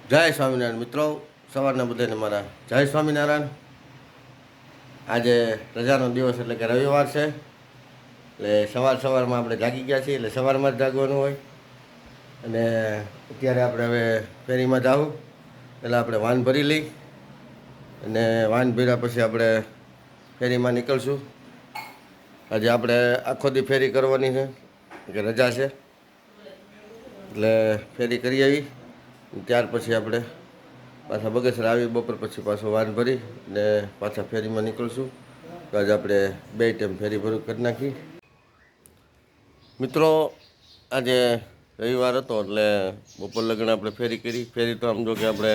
જય સ્વામિનારાયણ મિત્રો, સવારના બધાને મારા જય સ્વામિનારાયણ. આજે રજાનો દિવસ એટલે કે રવિવાર છે. એટલે સવારમાં આપણે જાગી ગયા છીએ, એટલે સવારમાં જ જાગવાનું હોય. અને અત્યારે આપણે હવે ફેરીમાં જાવું, એટલે આપણે વાન ભરી લઈ. અને વાન ભર્યા પછી આપણે ફેરીમાં નીકળશું. આજે આપણે આખો દી ફેરી કરવાની છે, કે રજા છે, એટલે ફેરી કરી આવી. ત્યાર પછી આપણે પાછા બગસરા આવી, બપોર પછી પાછો વાન ભરી ને પાછા ફેરીમાં નીકળશું. તો આજે આપણે 2 ટાઈમ ફેરી ભરું કરી નાખી. મિત્રો, આજે રવિવાર હતો એટલે બપોર લગ્ન આપણે ફેરી કરી. ફેરી તો આમ જો કે આપણે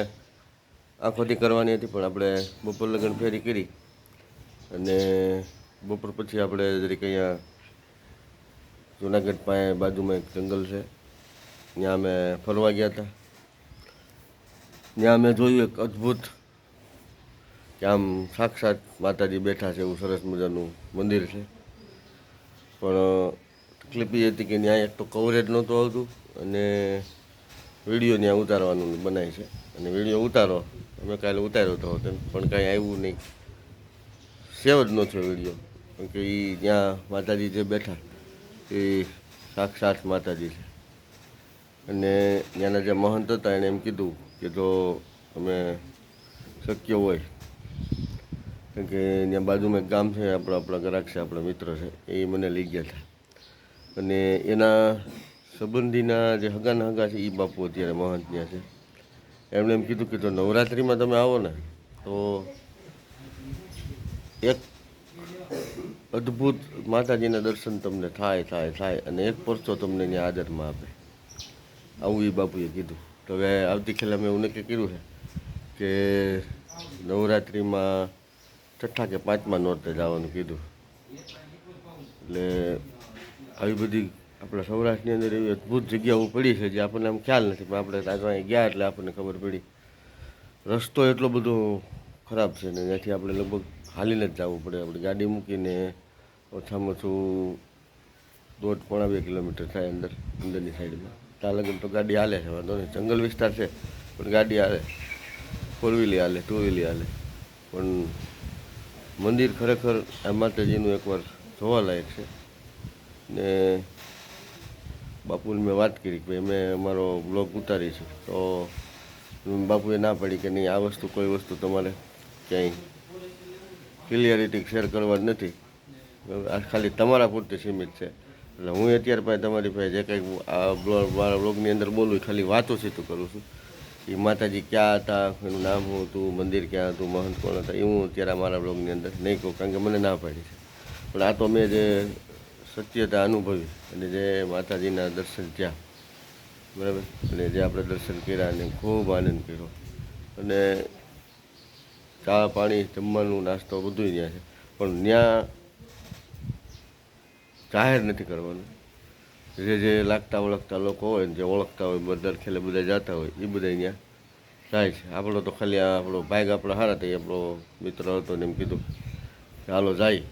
આખોથી કરવાની હતી, પણ આપણે બપોર લગ્ન ફેરી કરી. અને બપોર પછી આપણે જરીક અહીંયા જુનાગઢ પાસે બાજુમાં એક જંગલ છે, ત્યાં અમે ફરવા ગયા હતા. ત્યાં મેં જોયું એક અદ્ભુત, કે આમ સાક્ષાત માતાજી બેઠા છે એવું સરસ મજાનું મંદિર છે. પણ તકલીફ એ હતી કે ત્યાં એક તો કવરેજ નહોતું આવતું, અને વિડીયો ત્યાં ઉતારવાનું બનાય છે. અને વિડીયો ઉતારો, અમે કાલે ઉતાર્યો હતો, પણ કાંઈ આવ્યું નહીં, સેવ જ ન થયો વિડીયો. કેમ કે એ ત્યાં માતાજી જે બેઠા એ સાક્ષાત માતાજી છે. અને ત્યાંના જે મહંત હતા એણે એમ કીધું કે જો અમે શક્ય હોય, કેમ કે ત્યાં બાજુમાં એક ગામ છે, આપણા ગ્રાહક છે, આપણા મિત્ર છે, એ મને લઈ ગયા હતા. અને એના સંબંધીના જે હગાના હગા છે એ બાપુ અત્યારે મહંત ત્યાં છે. એમણે એમ કીધું કે જો નવરાત્રિમાં તમે આવો ને તો એક અદ્ભુત માતાજીના દર્શન તમને થાય અને એક પરચો તમને ત્યાં આદરમાં આપે, આવું એ બાપુએ કીધું. તો હવે આવતીકાલે અમે એવું નક્કી કર્યું છે કે નવરાત્રિમાં 6ઠા કે 5મા નોરતે જવાનું કીધું. એટલે આવી બધી આપણા સૌરાષ્ટ્રની અંદર એવી અદ્ભુત જગ્યાઓ પડી છે જે આપણને આમ ખ્યાલ નથી, પણ આપણે ત્યાં ગયા એટલે આપણને ખબર પડી. રસ્તો એટલો બધો ખરાબ છે ને ત્યાંથી આપણે લગભગ હાલીને જ જવું પડે. આપણે ગાડી મૂકીને ઓછામાં ઓછું 1.5-2 કિલોમીટર થાય અંદરની સાઈડમાં. ત્યાં લગન તો ગાડી હાલે છે, વાંધો નહીં, જંગલ વિસ્તાર છે, પણ ગાડી હાલે, 4 વ્હીલ હાલે, 2 વ્હીલ હાલે. પણ મંદિર ખરેખર આ માતાજીનું એકવાર જોવાલાયક છે. ને બાપુને મેં વાત કરી કે મેં અમારો બ્લોગ ઉતારી છે, તો બાપુએ ના પાડી કે નહીં, આ વસ્તુ કોઈ વસ્તુ તમારે ક્યાંય ક્લિયરિટી શેર કરવા જ નથી, આ ખાલી તમારા પૂરતી સીમિત છે. એટલે હું અત્યારે પાસે તમારી પાસે જે કંઈક આ મારા બ્લોગની અંદર બોલું, ખાલી વાતો સીધું કરું છું. એ માતાજી ક્યાં હતા, એનું નામ શું હતું, મંદિર ક્યાં હતું, મહંત કોણ હતા, એ હું અત્યારે મારા બ્લોગની અંદર નહીં કહું, કારણ કે મને ના પાડી છે. પણ આ તો મેં જે સત્યતા અનુભવી અને જે માતાજીના દર્શન થયા, બરાબર, અને જે આપણે દર્શન કર્યા અને ખૂબ આનંદ કર્યો. અને ચા પાણી જમવાનું નાસ્તો બધું ત્યાં છે, પણ ત્યાં જાહેર નથી કરવાનું. જે લાગતા ઓળખતા લોકો હોય ને જે ઓળખતા હોય, બધા ખેલે બધા જતા હોય, એ બધા ત્યાં જાય છે. આપણો તો ખાલી આપણો ભાગ આપણો સારા થઈ, આપણો મિત્ર હતો ને એમ કીધું કે હાલો જાય.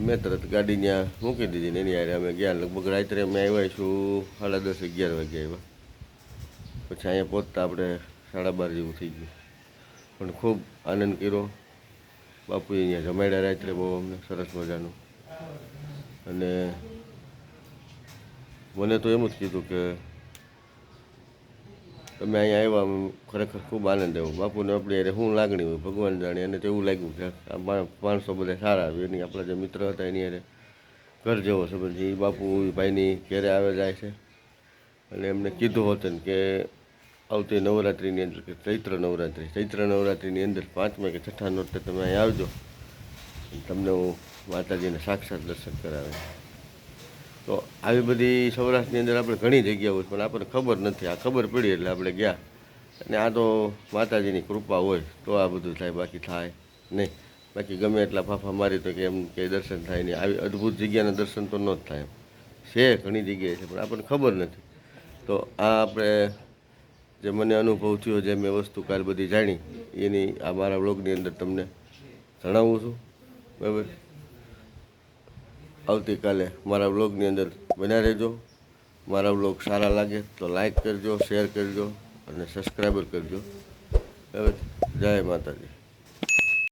મેં તરત ગાડી ત્યાં મૂકી દીધી ને એની યારે અમે ગયા. લગભગ રાત્રે અમે આવ્યા છું 10:30-11 વાગે આવ્યા. પછી અહીંયા પહોંચતા આપણે 12:30 જેવું થઈ ગયું. પણ ખૂબ આનંદ કર્યો. બાપુએ અહીંયા જમાડ્યા રાત્રે બહુ અમને સરસ મજાનું. અને મને તો એમ જ કીધું કે તમે અહીંયા આવ્યા, ખરેખર ખૂબ આનંદ આવ્યો. બાપુને આપણી યારે શું લાગણી હોય ભગવાન જાણે. અને તો એવું લાગ્યું કે આ માણસો બધા સારા આવે. એની આપણા જે મિત્ર હતા એની યારે ઘર જેવો સંબંધ છે. એ બાપુ ભાઈની ઘેરે આવે જાય છે. અને એમને કીધું હતું કે આવતી નવરાત્રિની અંદર, કે ચૈત્ર નવરાત્રિની અંદર 5મા કે 6ઠા નોરતે તમે અહીં આવજો, તમને હું માતાજીને સાક્ષાત દર્શન કરાવે. તો આવી બધી સૌરાષ્ટ્રની અંદર આપણે ઘણી જગ્યાઓ, પણ આપણને ખબર નથી. આ ખબર પડી એટલે આપણે ગયા. અને આ તો માતાજીની કૃપા હોય તો આ બધું થાય, બાકી થાય નહીં. બાકી ગમે એટલા ફાફા મારી તો કે એમ કે દર્શન થાય નહીં. આવી અદ્ભુત જગ્યાના દર્શન તો ન જ થાય. એમ છે ઘણી જગ્યાએ છે, પણ આપણને ખબર નથી. તો આ આપણે જે મને અનુભવ થયો, જે મેં વસ્તુ કાલ બધી જાણી, એની આ મારા વ્લોગની અંદર તમને જણાવું છું, બરાબર. આવતીકાલે મારા વ્લોગની અંદર બન્યા રહેજો. મારા વ્લોગ સારા લાગે તો લાઈક કરજો, શેર કરજો, અને સબસ્ક્રાઈબર કરજો. હવે જય માતાજી.